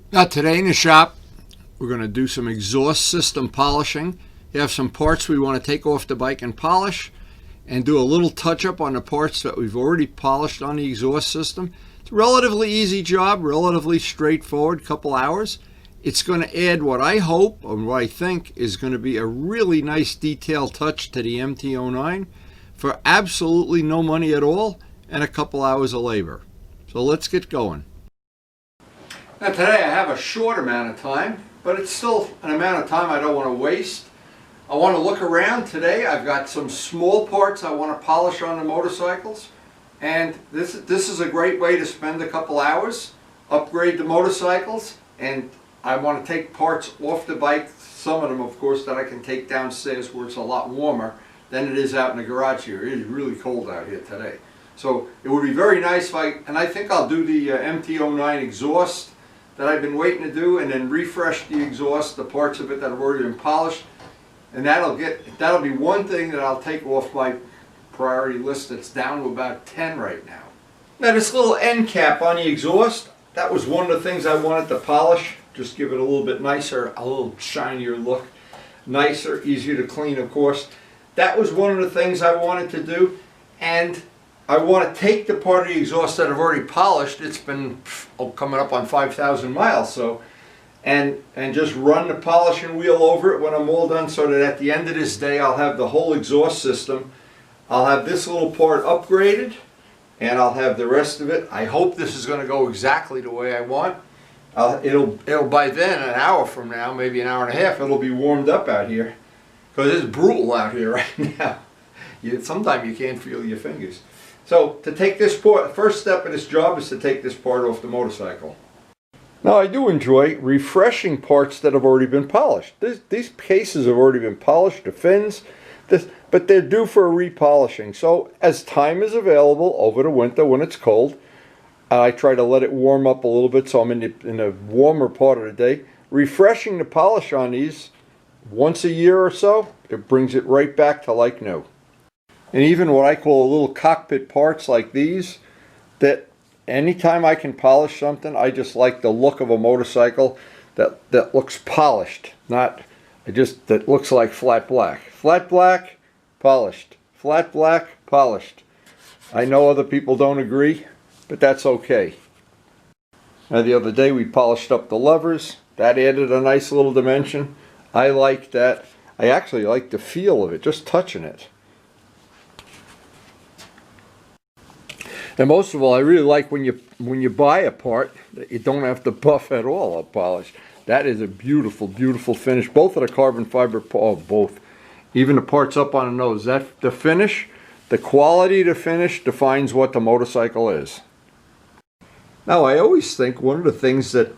Now today in the shop, we're going to do some exhaust system polishing. We have some parts we want to take off the bike and polish, and do a little touch up on the parts that we've already polished on the exhaust system. It's a relatively easy job, relatively straightforward, couple hours. It's going to add what I hope, or what I think, is going to be a really nice detail touch to the MT-09 for absolutely no money at all and a couple hours of labor. So let's get going. Now today I have a short amount of time, but it's still an amount of time I don't want to waste. I want to look around today. I've got some small parts I want to polish on the motorcycles, and this is a great way to spend a couple hours, upgrade the motorcycles, and I want to take parts off the bike, some of them of course that I can take downstairs where it's a lot warmer than it is out in the garage here. It is really cold out here today. So it would be very nice if and I think I'll do the MT-09 exhaust that I've been waiting to do, and then refresh the exhaust, the parts of it that have already been polished. And that'll be one thing that I'll take off my priority list that's down to about 10 right now. Now this little end cap on the exhaust, that was one of the things I wanted to polish. Just give it a little bit nicer, a little shinier look. Nicer, easier to clean of course. That was one of the things I wanted to do. And I want to take the part of the exhaust that I've already polished. It's been coming up on 5,000 miles. So. And just run the polishing wheel over it when I'm all done, so that at the end of this day I'll have the whole exhaust system. I'll have this little part upgraded, and I'll have the rest of it. I hope this is going to go exactly the way I want. It'll by then, an hour from now, maybe an hour and a half, it'll be warmed up out here, because it's brutal out here right now. Sometimes you can't feel your fingers. So to take this part, the first step of this job is to take this part off the motorcycle. Now I do enjoy refreshing parts that have already been polished. These cases have already been polished, the fins, but they're due for a repolishing. So as time is available over the winter when it's cold, I try to let it warm up a little bit so I'm in the warmer part of the day. Refreshing the polish on these once a year or so, it brings it right back to like new. And even what I call little cockpit parts like these, that anytime I can polish something, I just like the look of a motorcycle that looks polished, not that looks like flat black. Flat black, polished. Flat black, polished. I know other people don't agree, but that's okay. Now the other day we polished up the levers. That added a nice little dimension. I like that. I actually like the feel of it, just touching it. And most of all, I really like when you buy a part that you don't have to buff at all or polish. That is a beautiful, beautiful finish. Both of the carbon fiber, both. Even the parts up on the nose. The finish, the quality of the finish defines what the motorcycle is. Now I always think one of the things that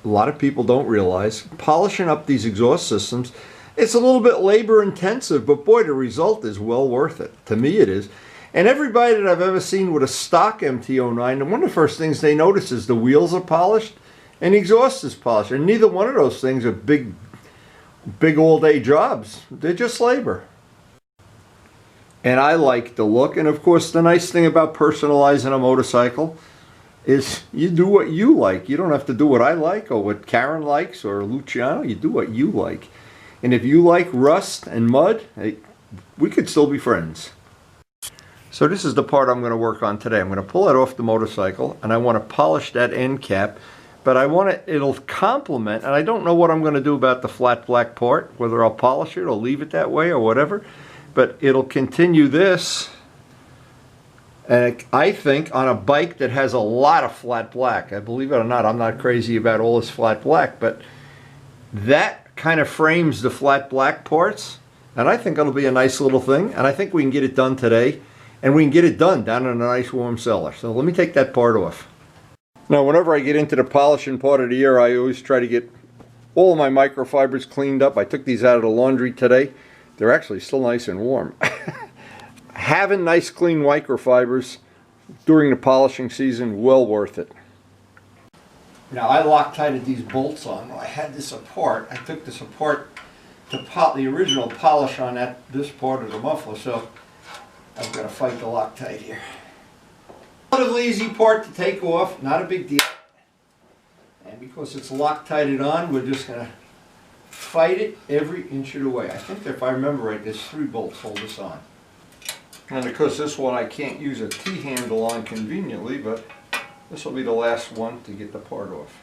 a lot of people don't realize, polishing up these exhaust systems, it's a little bit labor intensive, but boy, the result is well worth it. To me it is. And everybody that I've ever seen with a stock MT-09, one of the first things they notice is the wheels are polished and the exhaust is polished. And neither one of those things are big all-day jobs. They're just labor. And I like the look. And of course, the nice thing about personalizing a motorcycle is you do what you like. You don't have to do what I like or what Karen likes or Luciano. You do what you like. And if you like rust and mud, hey, we could still be friends. So this is the part I'm going to work on today. I'm going to pull it off the motorcycle, and I want to polish that end cap, but it'll complement, and I don't know what I'm going to do about the flat black part, whether I'll polish it or leave it that way or whatever, but it'll continue this, and I think on a bike that has a lot of flat black. I believe it or not, I'm not crazy about all this flat black, but that kind of frames the flat black parts, and I think it'll be a nice little thing, and I think we can get it done today. And we can get it done down in a nice warm cellar. So let me take that part off. Now whenever I get into the polishing part of the year, I always try to get all of my microfibers cleaned up. I took these out of the laundry today. They're actually still nice and warm. Having nice clean microfibers during the polishing season, well worth it. Now I Loctited these bolts on. I had this apart. I took this apart to the original polish on this part of the muffler. So I've got to fight the Loctite here. Relatively easy part to take off, not a big deal. And because it's Loctited on, we're just going to fight it every inch of the way. I think if I remember right, there's 3 bolts hold this on. And of course this one I can't use a T-handle on conveniently, but this will be the last one to get the part off.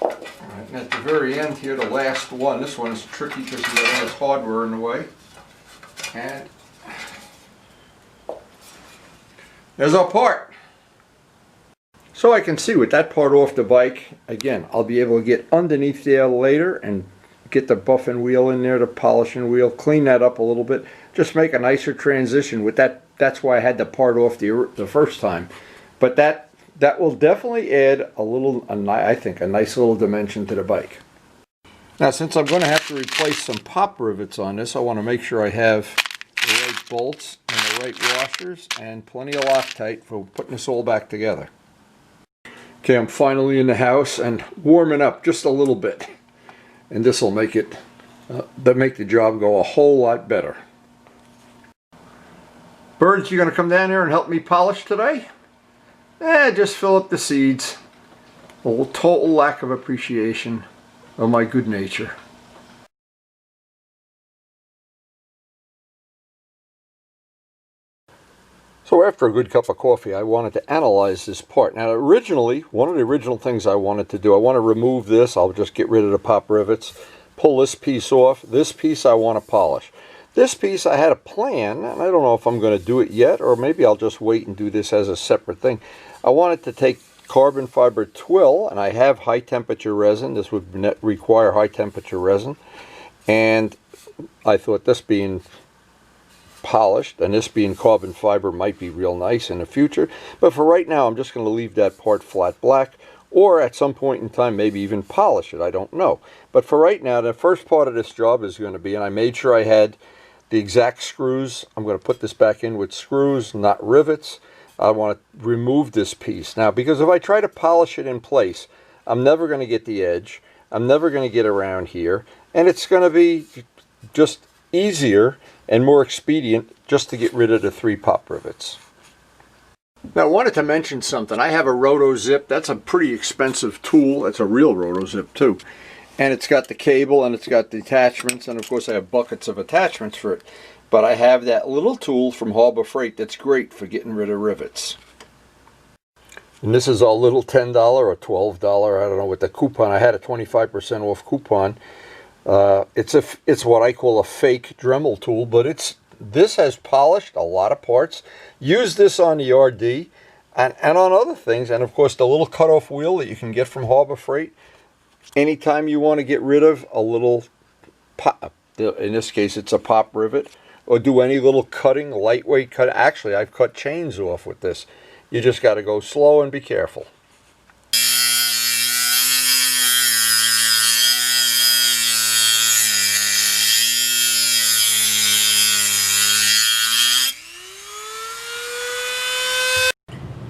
Alright, and at the very end here, the last one, this one is tricky because you got all this hardware in the way. And there's our part. So I can see with that part off the bike, again, I'll be able to get underneath there later and get the buffing wheel in there, the polishing wheel, clean that up a little bit, just make a nicer transition with that. That's why I had the part off the first time. But that will definitely add I think, a nice little dimension to the bike. Now, since I'm going to have to replace some pop rivets on this, I want to make sure I have the right bolts and the right washers and plenty of Loctite for putting this all back together. Okay, I'm finally in the house and warming up just a little bit. And this will make it, make the job go a whole lot better. Birds, you going to come down here and help me polish today? Just fill up the seeds. A total lack of appreciation of my good nature. So after a good cup of coffee, I wanted to analyze this part. Now originally, one of the original things I wanted to do, I want to remove this. I'll just get rid of the pop rivets, pull this piece off. This piece I want to polish. This piece I had a plan, and I don't know if I'm going to do it yet, or maybe I'll just wait and do this as a separate thing. I wanted to take carbon fiber twill, and I have high temperature resin. This would require high temperature resin. And I thought this being polished and this being carbon fiber might be real nice in the future. But for right now, I'm just going to leave that part flat black, or at some point in time, maybe even polish it. I don't know. But for right now, the first part of this job is going to be, and I made sure I had the exact screws. I'm going to put this back in with screws, not rivets. I want to remove this piece. Now, because if I try to polish it in place, I'm never going to get the edge. I'm never going to get around here. And it's going to be just easier and more expedient just to get rid of the 3 pop rivets. Now, I wanted to mention something. I have a RotoZip. That's a pretty expensive tool. It's a real RotoZip too. And it's got the cable and it's got the attachments, and of course I have buckets of attachments for it. But I have that little tool from Harbor Freight that's great for getting rid of rivets. And this is a little $10 or $12, I don't know, with the coupon. I had a 25% off coupon. It's what I call a fake Dremel tool, but this has polished a lot of parts. Use this on the RD and on other things. And of course the little cutoff wheel that you can get from Harbor Freight. Anytime you want to get rid of a little pop, in this case it's a pop rivet, or do any little cutting, lightweight cut. Actually, I've cut chains off with this. You just got to go slow and be careful.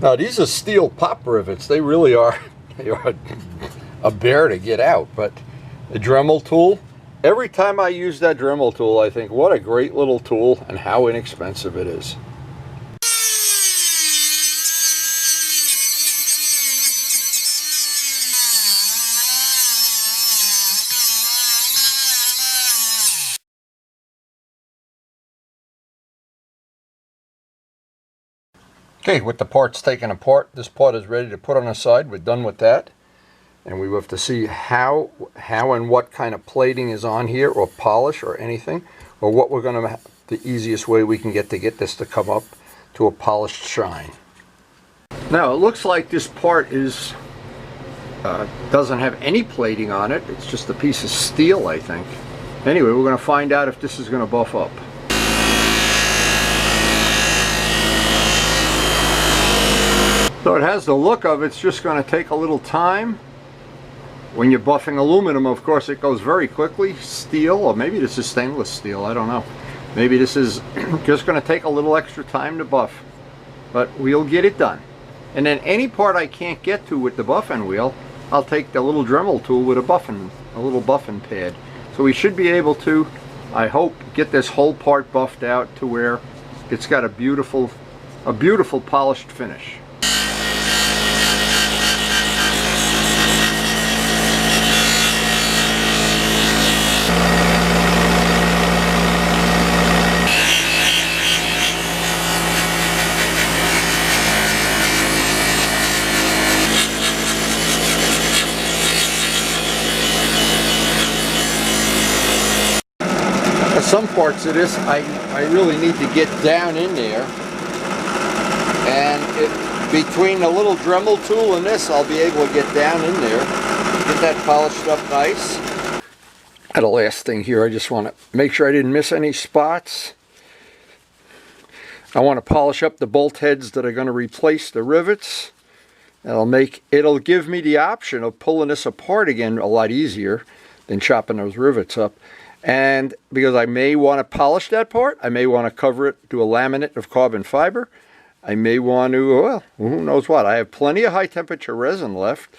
Now these are steel pop rivets. They really are, a bear to get out. But the Dremel tool, every time I use that Dremel tool, I think, what a great little tool and how inexpensive it is. Okay, with the parts taken apart, this part is ready to put on the side. We're done with that. And we have to see how and what kind of plating is on here, or polish or anything, or what we're going to, the easiest way we can get this to come up to a polished shine. Now it looks like this part is doesn't have any plating on it. It's just a piece of steel, I think. Anyway, we're going to find out if this is going to buff up. So it has the look of it's just going to take a little time. When you're buffing aluminum, of course, it goes very quickly. Steel, or maybe this is stainless steel, I don't know. Maybe this is just going to take a little extra time to buff. But we'll get it done. And then any part I can't get to with the buffing wheel, I'll take the little Dremel tool with a little buffing pad. So we should be able to, I hope, get this whole part buffed out to where it's got a beautiful polished finish. some parts of this I really need to get down in there, and between the little Dremel tool and this, I'll be able to get down in there, get that polished up nice. And the last thing here, I just want to make sure I didn't miss any spots. I want to polish up the bolt heads that are going to replace the rivets. It'll give me the option of pulling this apart again a lot easier than chopping those rivets up. And because I may want to polish that part, I may want to cover it, do a laminate of carbon fiber. I may want to, well, who knows what. I have plenty of high temperature resin left,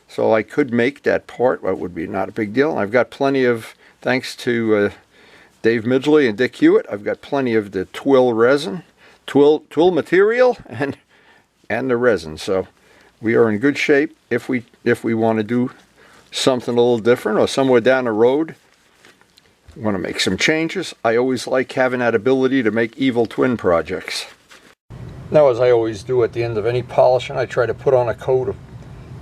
so I could make that part. That would be not a big deal. I've got plenty of, thanks to Dave Midgley and Dick Hewitt, I've got plenty of the twill resin, twill material, and the resin. So we are in good shape if we want to do something a little different, or somewhere down the road want to make some changes. I always like having that ability to make evil twin projects. Now, as I always do at the end of any polishing, I try to put on a coat of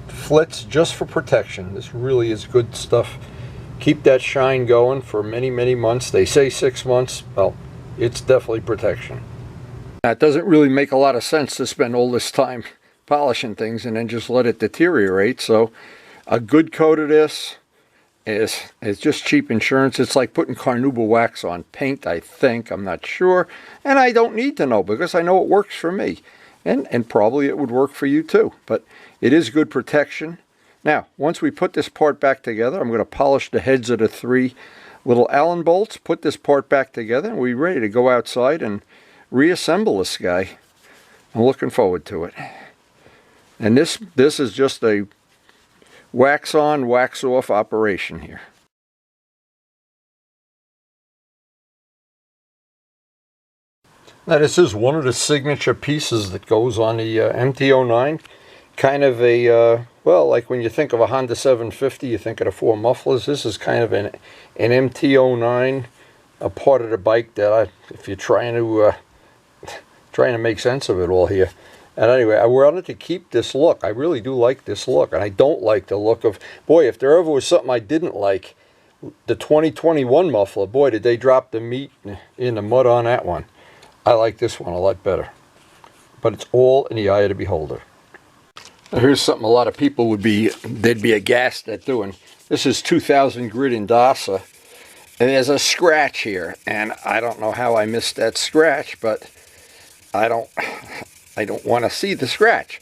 Flitz just for protection. This really is good stuff. Keep that shine going for many, many months. They say 6 months. Well, it's definitely protection. Now, it doesn't really make a lot of sense to spend all this time polishing things and then just let it deteriorate. So a good coat of this is just cheap insurance. It's like putting carnauba wax on paint, I think. I'm not sure. And I don't need to know, because I know it works for me. And probably it would work for you too. But it is good protection. Now, once we put this part back together, I'm going to polish the heads of the 3 little Allen bolts, put this part back together, and we're ready to go outside and reassemble this guy. I'm looking forward to it. And this is just a wax on, wax off operation here. Now, this is one of the signature pieces that goes on the MT-09. Kind of a, well, like when you think of a Honda 750, you think of the 4 mufflers. This is kind of an MT-09, a part of the bike that if you're trying to make sense of it all here. And anyway, I wanted to keep this look. I really do like this look, and I don't like the look of, boy, if there ever was something I didn't like, the 2021 muffler, boy, did they drop the meat in the mud on that one. I like this one a lot better. But it's all in the eye of the beholder. Now, here's something a lot of people they'd be aghast at doing. This is 2000 grit indasa, and there's a scratch here, and I don't know how I missed that scratch, but I don't want to see the scratch.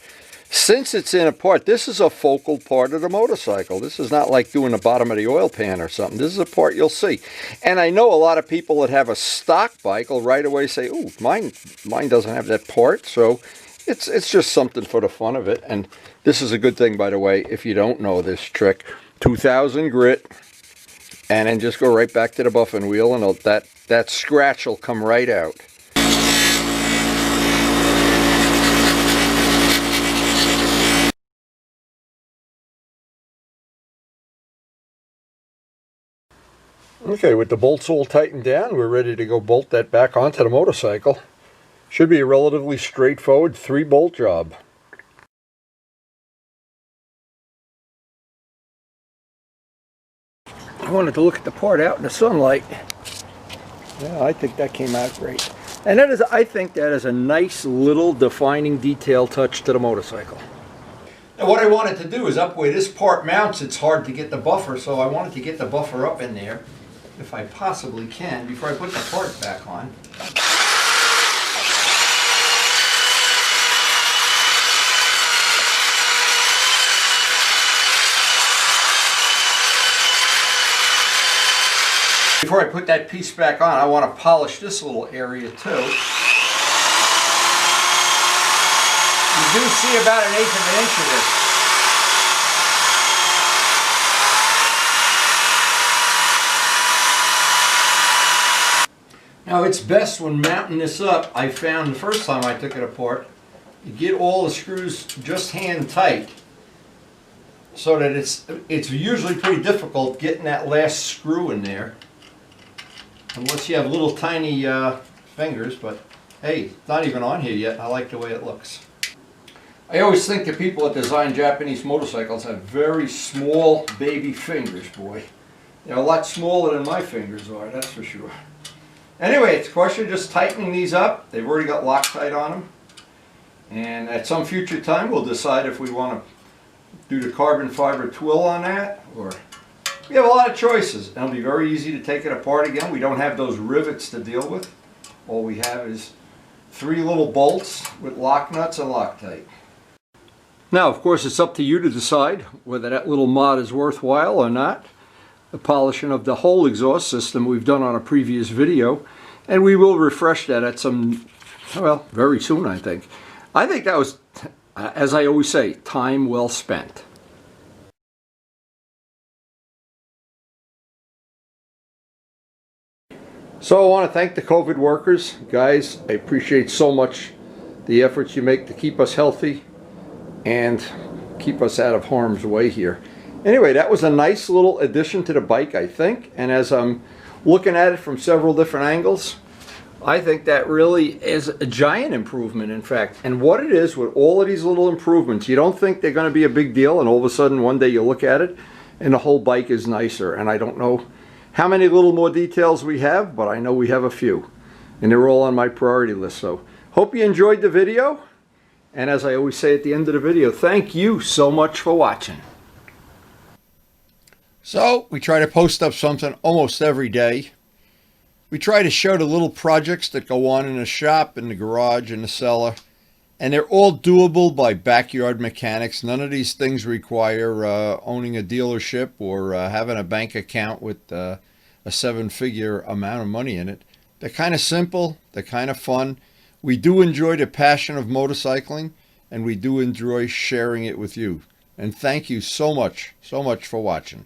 Since it's in a part, this is a focal part of the motorcycle. This is not like doing the bottom of the oil pan or something. This is a part you'll see. And I know a lot of people that have a stock bike will right away say, ooh, mine doesn't have that part. So it's just something for the fun of it. And this is a good thing, by the way, if you don't know this trick. 2000 grit, and then just go right back to the buffing wheel, and that scratch will come right out. Okay, with the bolts all tightened down, we're ready to go bolt that back onto the motorcycle. Should be a relatively straightforward 3-bolt job. I wanted to look at the part out in the sunlight. Yeah, I think that came out great. And I think that is a nice little defining detail touch to the motorcycle. Now, what I wanted to do is, up where this part mounts, it's hard to get the buffer, so I wanted to get the buffer up in there, if I possibly can, before I put the part back on. Before I put that piece back on, I want to polish this little area too. You do see about 1/8 of an inch of this. Now, it's best when mounting this up, I found the first time I took it apart, you get all the screws just hand tight, so that it's usually pretty difficult getting that last screw in there, unless you have little tiny fingers. But hey, it's not even on here yet. I like the way it looks. I always think that people that design Japanese motorcycles have very small baby fingers, boy. They're a lot smaller than my fingers are, that's for sure. Anyway, it's a question of just tightening these up. They've already got Loctite on them. And at some future time, we'll decide if we want to do the carbon fiber twill on that, or we have a lot of choices. And it'll be very easy to take it apart again. We don't have those rivets to deal with. All we have is 3 little bolts with lock nuts and Loctite. Now, of course, it's up to you to decide whether that little mod is worthwhile or not. The polishing of the whole exhaust system we've done on a previous video, and we will refresh that at some, well, very soon, I think. I think that was, as I always say, time well spent. So I want to thank the COVID workers. Guys, I appreciate so much the efforts you make to keep us healthy and keep us out of harm's way here. Anyway, that was a nice little addition to the bike, I think. And as I'm looking at it from several different angles, I think that really is a giant improvement, in fact. And what it is with all of these little improvements, you don't think they're going to be a big deal, and all of a sudden one day you look at it and the whole bike is nicer. And I don't know how many little more details we have, but I know we have a few. And they're all on my priority list. So hope you enjoyed the video. And as I always say at the end of the video, thank you so much for watching. So we try to post up something almost every day. We try to show the little projects that go on in the shop, in the garage, in the cellar. And they're all doable by backyard mechanics. None of these things require owning a dealership or having a bank account with a 7-figure amount of money in it. They're kind of simple. They're kind of fun. We do enjoy the passion of motorcycling, and we do enjoy sharing it with you. And thank you so much for watching.